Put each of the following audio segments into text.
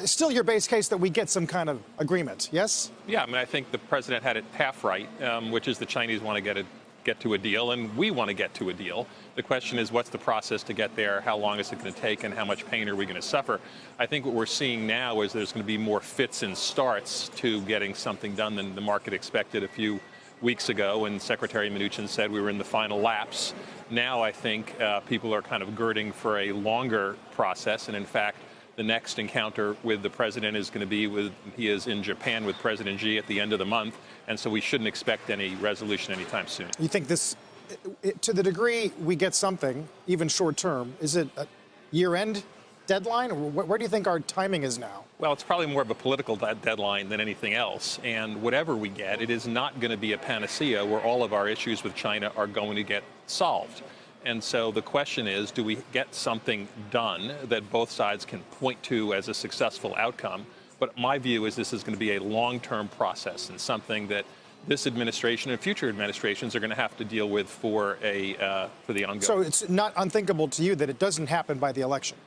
still your base case that we get some kind of agreement, yes? Yeah, I mean, I think the president had it half right, which is the Chinese want to get to a deal, and we want to get to a deal. The question is, what's the process to get there? How long is it going to take, and how much pain are we going to suffer? I think what we're seeing now is there's going to be more fits and starts to getting something done than the market expected a few weeks ago when Secretary Mnuchin said we were in the final laps. Now I think people are kind of girding for a longer process, and in fact, the next encounter with the president is going to be he is in Japan with President Xi at the end of the month, and so we shouldn't expect any resolution anytime soon. You think this, to the degree we get something, even short term, is it a year-end deadline, or where do you think our timing is now? Well, it's probably more of a political deadline than anything else, and whatever we get, it is not going to be a panacea where all of our issues with China are going to get solved. And so the question is, do we get something done that both sides can point to as a successful outcome? But my view is this is going to be a long-term process and something that this administration and future administrations are going to have to deal with for the ongoing. So it's not unthinkable to you that it doesn't happen by the election?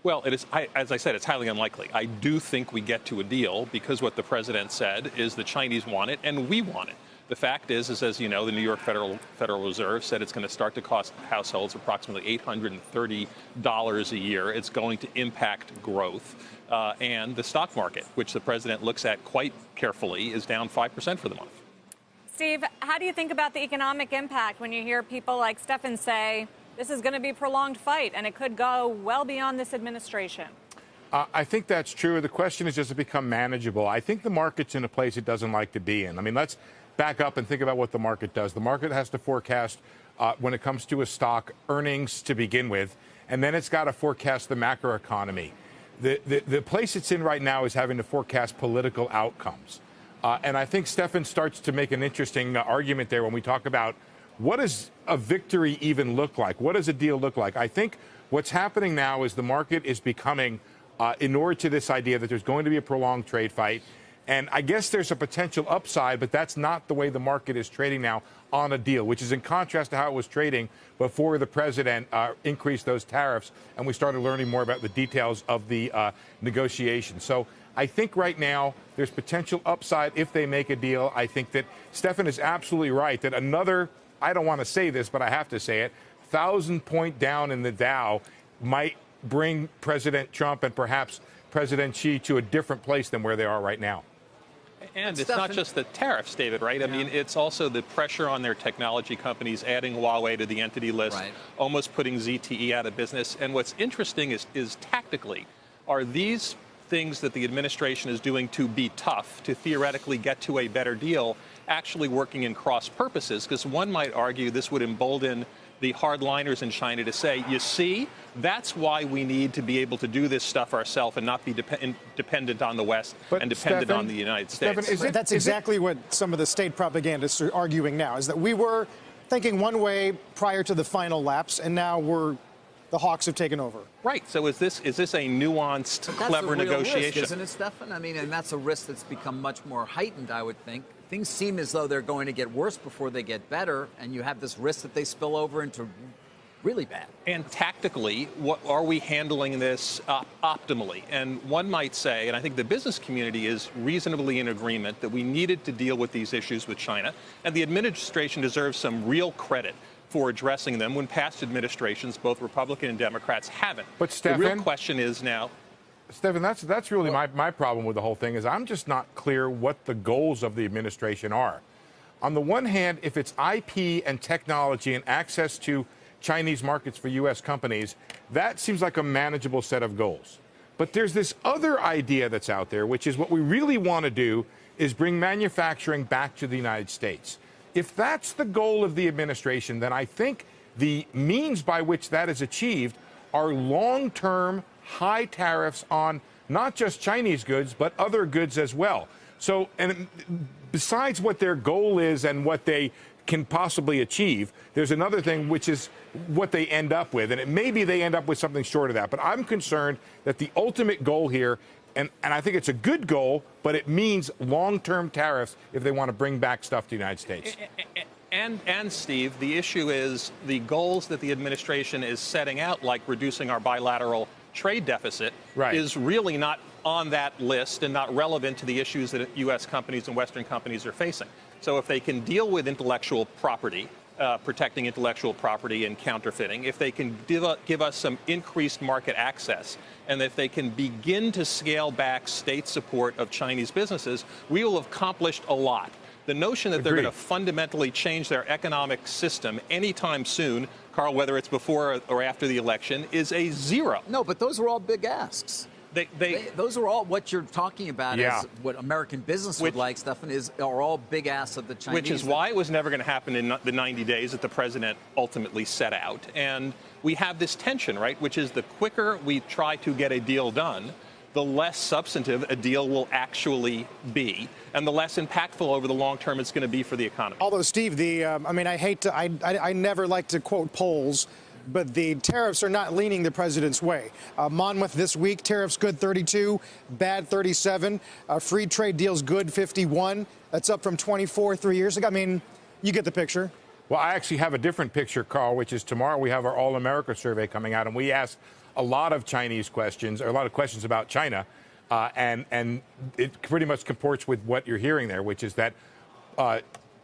Well, it is, as I said, it's highly unlikely. I do think we get to a deal because what the president said is the Chinese want it and we want it. The fact is, as you know, the New York Federal Reserve said it's going to start to cost households approximately $830 a year. It's going to impact growth. And the stock market, which the president looks at quite carefully, is down 5% for the month. Steve, how do you think about the economic impact when you hear people like Stefan say this is going to be a prolonged fight and it could go well beyond this administration? I think that's true. The question is, does it become manageable? I think the market's in a place it doesn't like to be in. I mean, let's back up and think about what the market does. The market has to forecast, when it comes to a stock, earnings to begin with, and then it's got to forecast the macroeconomy. The place it's in right now is having to forecast political outcomes. And I think Stefan starts to make an interesting argument there when we talk about what does a victory even look like? What does a deal look like? I think what's happening now is the market is becoming inured to this idea that there's going to be a prolonged trade fight. And I guess there's a potential upside, but that's not the way the market is trading now on a deal, which is in contrast to how it was trading before the president increased those tariffs and we started learning more about the details of the negotiation. So I think right now there's potential upside if they make a deal. I think that Stefan is absolutely right that another, I don't want to say this, but I have to say it, 1,000-point down in the Dow might bring President Trump and perhaps President Xi to a different place than where they are right now. And it's not just the tariffs, David, right? I mean, it's also the pressure on their technology companies, adding Huawei to the entity list, almost putting ZTE out of business. And what's interesting is tactically, are these things that the administration is doing to be tough, to theoretically get to a better deal, actually working in cross purposes? Because one might argue this would embolden the hardliners in China to say, you see, that's why we need to be able to do this stuff ourselves and not be dependent on the West and dependent on the United States. That's exactly what some of the state propagandists are arguing now, is that we were thinking one way prior to the final lapse, and now the hawks have taken over. Right. So is this a nuanced, clever negotiation? Risk, isn't it, Stefan? I mean, and that's a risk that's become much more heightened, I would think. Things seem as though they're going to get worse before they get better, and you have this risk that they spill over into really bad. And tactically, what are we handling this optimally? And one might say, and I think the business community is reasonably in agreement, that we needed to deal with these issues with China, and the administration deserves some real credit for addressing them when past administrations, both Republican and Democrats, haven't. But Stefan, the real question is now. Stefan, that's really my problem with the whole thing is I'm just not clear what the goals of the administration are. On the one hand, if it's IP and technology and access to Chinese markets for U.S. companies, that seems like a manageable set of goals. But there's this other idea that's out there, which is what we really want to do is bring manufacturing back to the United States. If that's the goal of the administration, then I think the means by which that is achieved are long-term high tariffs on not just Chinese goods, but other goods as well. So, and besides what their goal is and what they can possibly achieve, there's another thing, which is what they end up with. And maybe they end up with something short of that. But I'm concerned that the ultimate goal here, and I think it's a good goal, but it means long-term tariffs if they want to bring back stuff to the United States. And Steve, the issue is the goals that the administration is setting out, like reducing our bilateral trade deficit, is really not on that list and not relevant to the issues that U.S. companies and Western companies are facing. So if they can deal with intellectual property, protecting intellectual property and counterfeiting, if they can give us some increased market access, and if they can begin to scale back state support of Chinese businesses, we will have accomplished a lot. The notion that they're going to fundamentally change their economic system anytime soon, Carl, whether it's before or after the election, is a zero. No, but those are all big asks. Those are all what you're talking about as what American business would like, Stefan, are all big asks of the Chinese. Which is why it was never going to happen in the 90 days that the president ultimately set out. And we have this tension, right, which is the quicker we try to get a deal done, the less substantive a deal will actually be, and the less impactful over the long term it's going to be for the economy. Although, Steve, I never like to quote polls, but the tariffs are not leaning the president's way. Monmouth this week, tariffs good 32, bad 37. Free trade deals good 51. That's up from 24 3 years ago. I mean, you get the picture. Well, I actually have a different picture, Carl, which is tomorrow we have our All-America survey coming out, and we asked a lot of Chinese questions, or a lot of questions about China, and it pretty much comports with what you're hearing there, which is that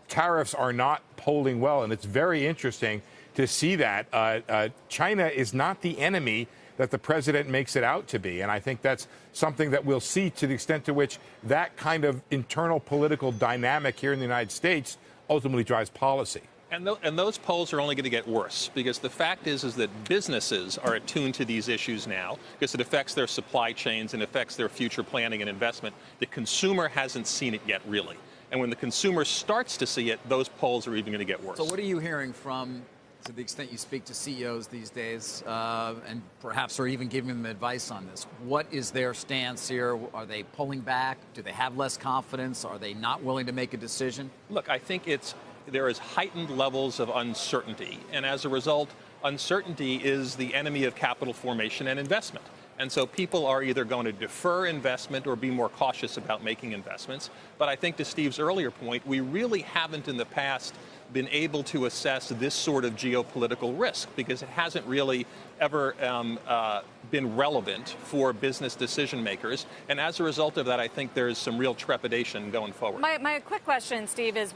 tariffs are not polling well, and it's very interesting to see that China is not the enemy that the president makes it out to be. And I think that's something that we'll see to the extent to which that kind of internal political dynamic here in the United States ultimately drives policy. And those polls are only going to get worse, because the fact is that businesses are attuned to these issues now because it affects their supply chains and affects their future planning and investment. The consumer hasn't seen it yet, really. And when the consumer starts to see it, those polls are even going to get worse. So what are you hearing from, to the extent you speak to CEOs these days, and perhaps are even giving them advice on this? What is their stance here? Are they pulling back? Do they have less confidence? Are they not willing to make a decision? Look, I think there is heightened levels of uncertainty. And as a result, uncertainty is the enemy of capital formation and investment. And so people are either going to defer investment or be more cautious about making investments. But I think to Steve's earlier point, we really haven't in the past been able to assess this sort of geopolitical risk because it hasn't really ever been relevant for business decision makers. And as a result of that, I think there's some real trepidation going forward. My quick question, Steve, is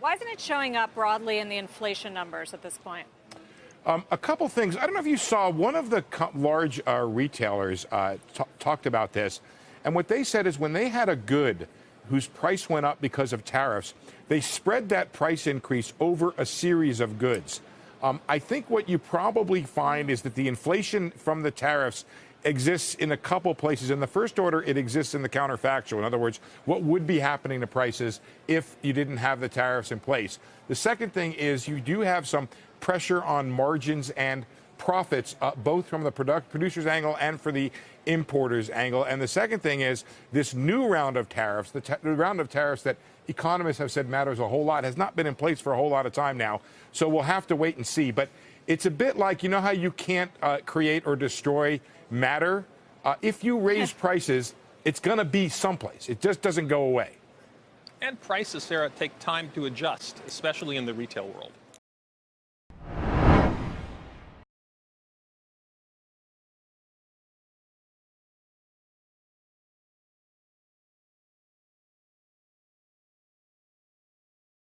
why isn't it showing up broadly in the inflation numbers at this point? A couple things. I don't know if you saw one of the large retailers talked about this. And what they said is when they had a good whose price went up because of tariffs, they spread that price increase over a series of goods. I think what you probably find is that the inflation from the tariffs exists in a couple places. In the first order, it exists in the counterfactual. In other words, what would be happening to prices if you didn't have the tariffs in place? The second thing is you do have some pressure on margins and profits, both from the producer's angle and for the importer's angle. And the second thing is this new round of tariffs, the round of tariffs that economists have said matters a whole lot, has not been in place for a whole lot of time now. So we'll have to wait and see. But it's a bit like, you know how you can't create or destroy matter? If you raise prices, it's going to be someplace. It just doesn't go away. And prices, Sarah, take time to adjust, especially in the retail world.